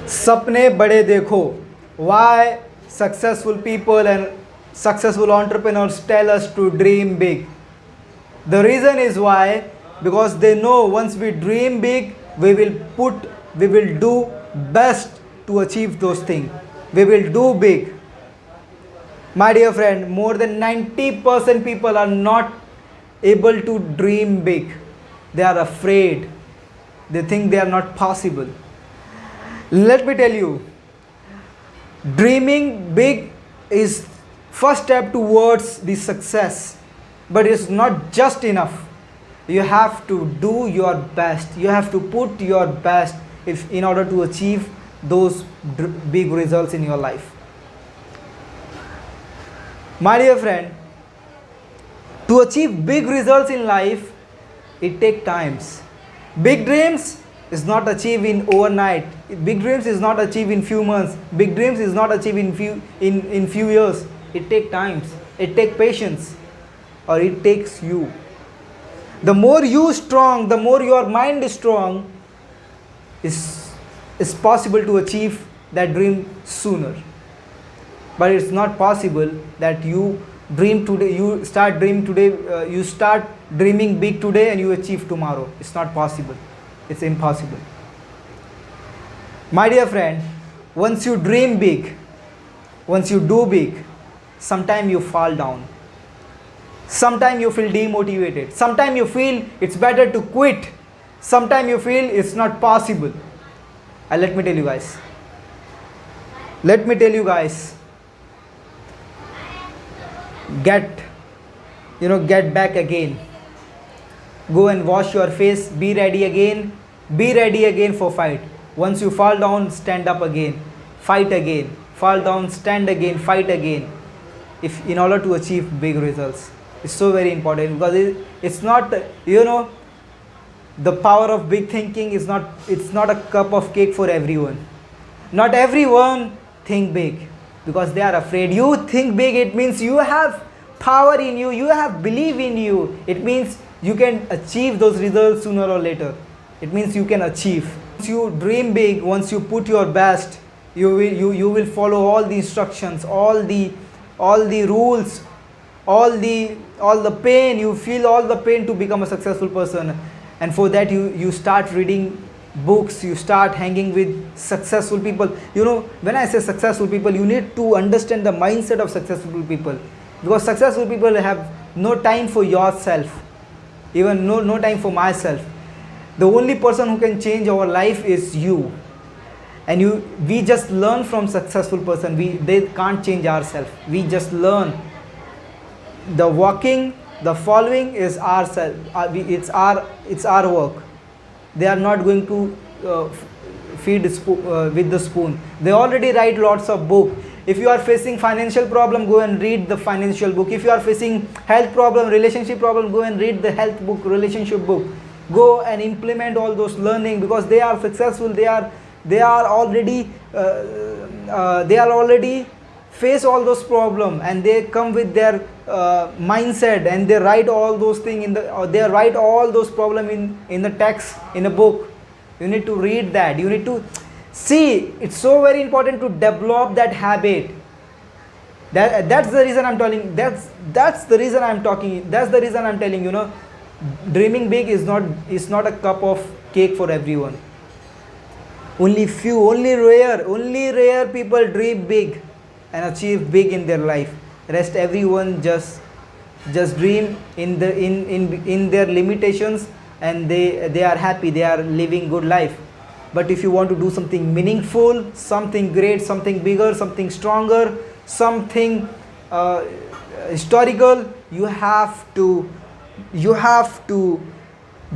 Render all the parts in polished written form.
सपने बड़े देखो. Why successful people and successful entrepreneurs tell us to dream big? The reason is why, because they know once we dream big, we will do best to achieve those things. We will do big. My dear friend, more than 90% people are not able to dream big. They are afraid. They think they are not possible. Let me tell you, dreaming big is first step towards the success, but it's not just enough. You have to do your best. You have to put your best if in order to achieve those big results in your life. My dear friend, to achieve big results in life, it takes times. Big dreams is not achieved in overnight. Big dreams is not achieved in few months. Big dreams is not achieved in few years. It takes times. It takes patience, or it takes you. The more you strong, the more your mind is strong, is possible to achieve that dream sooner. But it's not possible that you dream today, you start dreaming today, you start dreaming big today and you achieve tomorrow. It's not possible. It's impossible. My dear friend, once you dream big, once you do big, sometimes you fall down. Sometimes you feel demotivated. Sometimes you feel it's better to quit. Sometimes you feel it's not possible. And let me tell you guys. Get back again. Go and wash your face. Be ready again. Be ready again for fight. Once you fall down, stand up again. Fight again. Fall down, stand again, fight again. If in order to achieve big results, it's so very important, because it's not, the power of big thinking is not, it's not a cup of cake for everyone. Not everyone think big because they are afraid. You think big, it means you have power in you, you have belief in you. It means you can achieve those results sooner or later. It means you can achieve. Once you dream big, once you put your best, you will follow all the instructions, all the rules, all the pain. You feel all the pain to become a successful person. And for that you start reading books, you start hanging with successful people. When I say successful people, you need to understand the mindset of successful people, because successful people have no time for yourself, even no time for myself. The only person who can change our life is you. And we just learn from successful person. They can't change ourselves. We just learn. The walking, the following is ourselves. It's our work. They are not going to feed with the spoon. They already write lots of book. If you are facing financial problem, go and read the financial book. If you are facing health problem, relationship problem, go and read the health book, relationship book. Go and implement all those learning, because they are successful. They are already face all those problems, and they come with their mindset, and they write all those things they write all those problems in the text in a book. You need to read that. You need to see. It's so very important to develop that habit. That's the reason I'm telling. That's the reason I'm talking. That's the reason I'm telling. Dreaming big is not a cup of cake for everyone. Only rare people dream big and achieve big in their life. Rest everyone just dream in their limitations, and they are happy. They are living good life. But if you want to do something meaningful, something great, something bigger, something stronger, something historical, you have to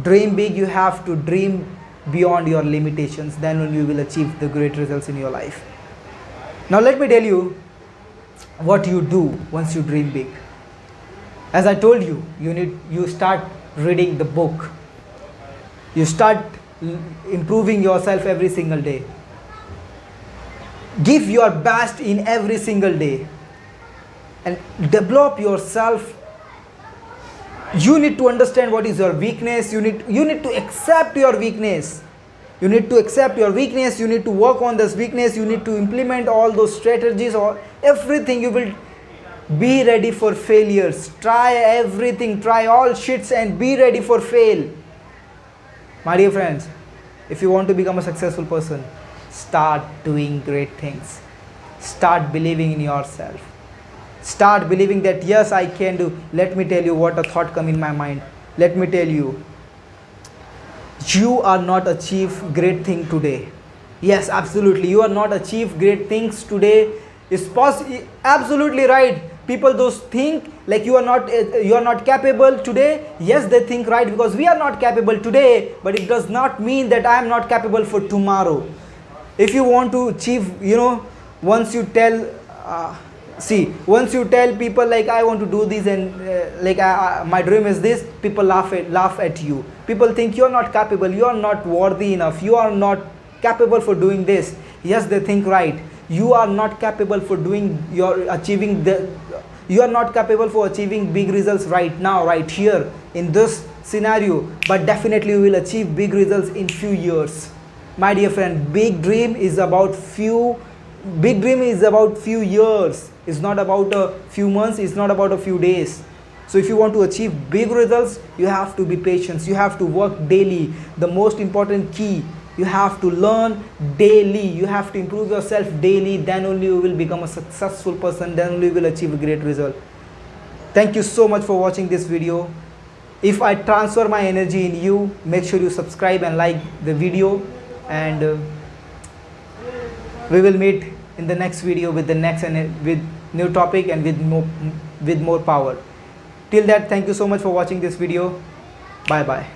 dream big. You have to dream beyond your limitations. Then only you will achieve the great results in your life. Now let me tell you what you do once you dream big. As I told you, you start reading the book. You start improving yourself every single day. Give your best in every single day and develop yourself. You need to understand what is your weakness. You need to accept your weakness. You need to accept your weakness, you need to work on this weakness, you need to implement all those strategies or everything. You will be ready for failures. Try everything, try all shits and be ready for fail. My dear friends, if you want to become a successful person, start doing great things. Start believing in yourself. Start believing that yes, I can do. Let me tell you what a thought come in my mind. Let me tell you, you are not achieve great thing today. Yes, absolutely, you are not achieve great things today. Is absolutely right. People those think like you are not capable today. Yes, they think right, because we are not capable today, but it does not mean that I am not capable for tomorrow. If you want to achieve, once you tell once you tell people like I want to do this and my dream is this, people laugh at you. People think you are not capable, you are not worthy enough, you are not capable for doing this. Yes, they think right. You are not capable for doing you are not capable for achieving big results right now, right here in this scenario, but definitely you will achieve big results in few years. My dear friend, big dream is about few years. It's not about a few months, it's not about a few days. So if you want to achieve big results, you have to be patient, you have to work daily. The most important key, you have to learn daily, you have to improve yourself daily. Then only you will become a successful person, then only you will achieve a great result. Thank you so much for watching this video. If I transfer my energy in you, make sure you subscribe and like the video, and we will meet in the next video with with new topic and with more power. Till that, thank you so much for watching this video. Bye bye.